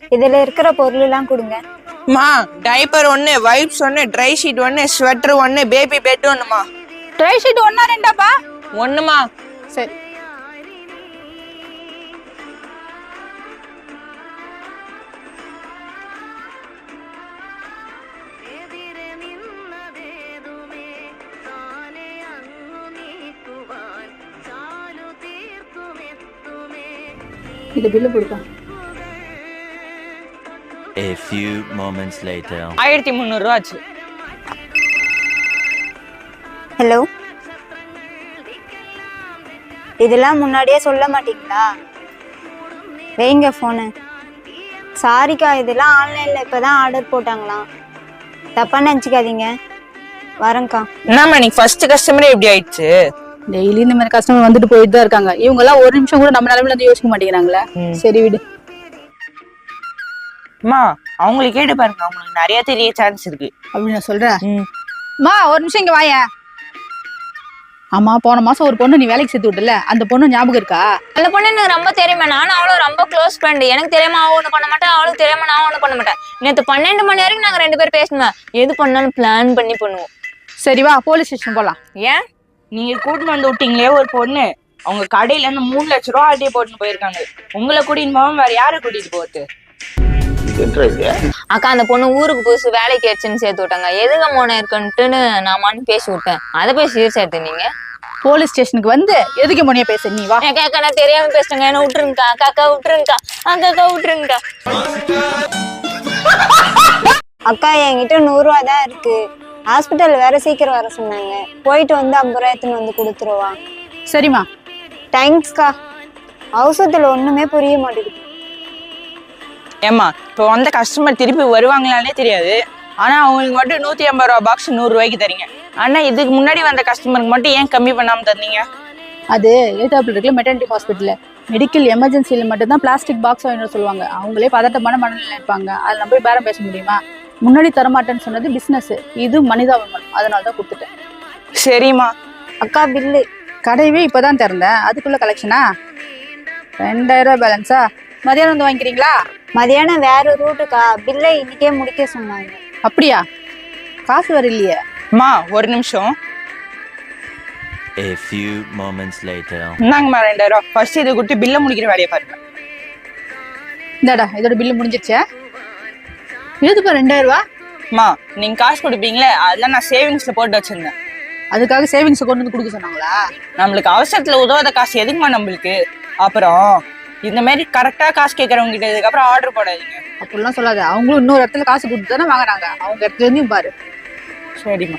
இதுல இருக்கிற பொருள் எல்லாம் கொடுங்க. மா டைப்பர் ஒன்னு, வைப்ஸ் ஒன்னு, ட்ரை ஷீட் ஒன்னு, ஸ்வெட்டர் ஒன்னு, பேபி பெட் ஒன்னுமா. ட்ரை ஷீட் ஒன்னா ரெண்டாப்பா? ஒண்ணுமா. சரி. இது பில்லு கொடுப்பா. A few moments later. 1300 ரூபாய் ஆச்சு. ஹலோ, இதெல்லாம் முன்னாடியே சொல்ல மாட்டீங்களா? வைங்க ஃபோனு. சாரிக்கா, இதெல்லாம் ஆன்லைனில் இப்போ தான் ஆர்டர் போட்டாங்களாம். தப்பாக நினச்சிக்காதீங்க. வரேங்க்கா. என்னம்மா நீ ஃபர்ஸ்ட் கஸ்டமரே எப்படி ஆயிடுச்சு? டெய்லி இந்த மாதிரி கஸ்டமர் வந்துட்டு போயிட்டு தான் இருக்காங்க. இவங்க எல்லாம் ஒரு நிமிஷம் கூட நம்ம நிலைமையில இருந்து யோசிக்க மாட்டேங்கிறாங்களே. சரி விடு. அம்மா அவங்களுக்கு கேட்டு பாருங்க, அவங்களுக்கு நிறைய தெரிய சான்ஸ் இருக்கு அப்படின்னு நான் சொல்றேன். ஒரு நிமிஷம் இங்க வாயா. ஆமா, போன மாசம் ஒரு பொண்ணு நீ வேலைக்கு சேர்த்து விட்டல, அந்த பொண்ணு ஞாபகம் இருக்கா? அந்த பொண்ணு எனக்கு ரொம்ப தெரியுமா. நானும் அவளும் ரொம்ப க்ளோஸ் ஃப்ரெண்ட். எனக்கு தெரியாம அவ ஒண்ணு பண்ண மாட்டேன், அவளுக்கு தெரியாம நான் ஒண்ணு பண்ண மாட்டேன். நேற்று 12 மணி வரைக்கும் நாங்க 2 பேரும் பேசணும். எது பண்ணாலும் பிளான் பண்ணி பண்ணுவோம். சரி வா, போலீஸ் ஸ்டேஷன் போலாம். ஏன் நீங்க கூட்டிட்டு வந்து விட்டீங்களே ஒரு பொண்ணு, அவங்க கடையில இருந்து 3 லட்சம் ரூபாய் ஆல்ரெடி போட்டுன்னு போயிருக்காங்க. உங்களை கூட்டிட்டு போகாம வேற யாரை கூட்டிட்டு போகுது? அக்கா, அந்த பொண்ணு ஊருக்கு புதுசு வேலைக்கு ஆயிடுச்சுன்னு சேர்த்து விட்டாங்க. எதுங்க மோன இருக்குன்ட்டுன்னு நான் பேசி விட்டேன். அதை போய் சீரியஸா எடுத்துனீங்க. போலீஸ் ஸ்டேஷனுக்கு வந்து எதுக்கு மொழியா பேச? நீ வா. அக்கா, நான் தெரியாம பேசுறேங்க, என்ன விட்டுருங்கக்கா. அக்கா விட்டுருங்கக்கா. அக்கா விட்டுருங்கக்கா. அக்கா, என்கிட்ட 100 ரூபா தான் இருக்கு. ஹாஸ்பிட்டல் வேற சீக்கிரம் வர சொன்னாங்க. போயிட்டு வந்து 50 ரூபாய் எடுத்துன்னு வந்து கொடுத்துருவா. சரிம்மா. தேங்க்ஸ்க்கா. அவசரத்துல ஒண்ணுமே புரிய மாட்டேங்குது. ஏமா இப்போ வந்த கஸ்டமர் திருப்பி வருவாங்களானே தெரியாது. ஆனா அவங்களுக்கு மட்டும் 150 ரூபாய் பாக்ஸ் 100 ரூபாய்க்கு தரீங்க. ஆனா இதுக்கு முன்னாடி வந்த கஸ்டமருக்கு மட்டும் ஏன் கம்மி பண்ணாம தந்தீங்க? அது ஏத்தாப்புல இருக்குல்ல மெட்டர்னிட்டி ஹாஸ்பிட்டல், மெடிக்கல் எமர்ஜென்சியில மட்டும் தான் பிளாஸ்டிக் பாக்ஸ் வாங்கிட்டு சொல்லுவாங்க. அவங்களே பதட்டமான மனநிலை இருப்பாங்க. அதில் நம்ம போய் பேரம் பேச முடியுமா? முன்னாடி தரமாட்டேன்னு சொன்னது பிசினஸ், இது மனிதாபிமானம். அதனால தான் கொடுத்துட்டேன். சரிம்மா. அக்கா, பில்லு. கடையவே இப்பதான் திறந்தேன், அதுக்குள்ள கலெக்ஷனா? 2000 ரூபாய் பேலன்ஸா? மதியானம் வந்து வாங்கிக்கிறீங்களா? மதியானம் வேற ரூட்டுக்கா. பில்லை இன்னைக்கே முடிக்க சொன்னாங்க. அப்படியா? காசு வர இல்லையே. அம்மா ஒரு நிமிஷம். A few moments later. இந்தாங்கம்மா 2000 ரூபாய். ஃபர்ஸ்ட் இதை கொடுத்து பில்லை முடிக்கிற வேலையை பாருங்க. இந்தாடா, இதோட பில்லு முடிஞ்சிருச்சே. எதுப்பா 2000 ரூபா? அம்மா நீங்க காசு கொடுப்பீங்களே, அதெல்லாம் நான் சேவிங்ஸ்ல போட்டு வச்சிருந்தேன். அதுக்காக சேவிங்ஸ் கொண்டு வந்து கொடுக்க சொன்னாங்களா? நம்மளுக்கு அவசரத்துல உதவாத காசு எதுக்குமா நம்மளுக்கு? அப்புறம் இந்த மாதிரி கரெக்டா காசு கேட்கறவங்க கிட்ட இதுக்கப்புறம் ஆர்டர் போடாதீங்க. அப்படிலாம் சொல்லாத. அவங்களும் இன்னொரு இடத்துல காசு கொடுத்து தானே வாங்குறாங்க. அவங்க இடத்துல இருந்தும் பாரு. சரிம்மா.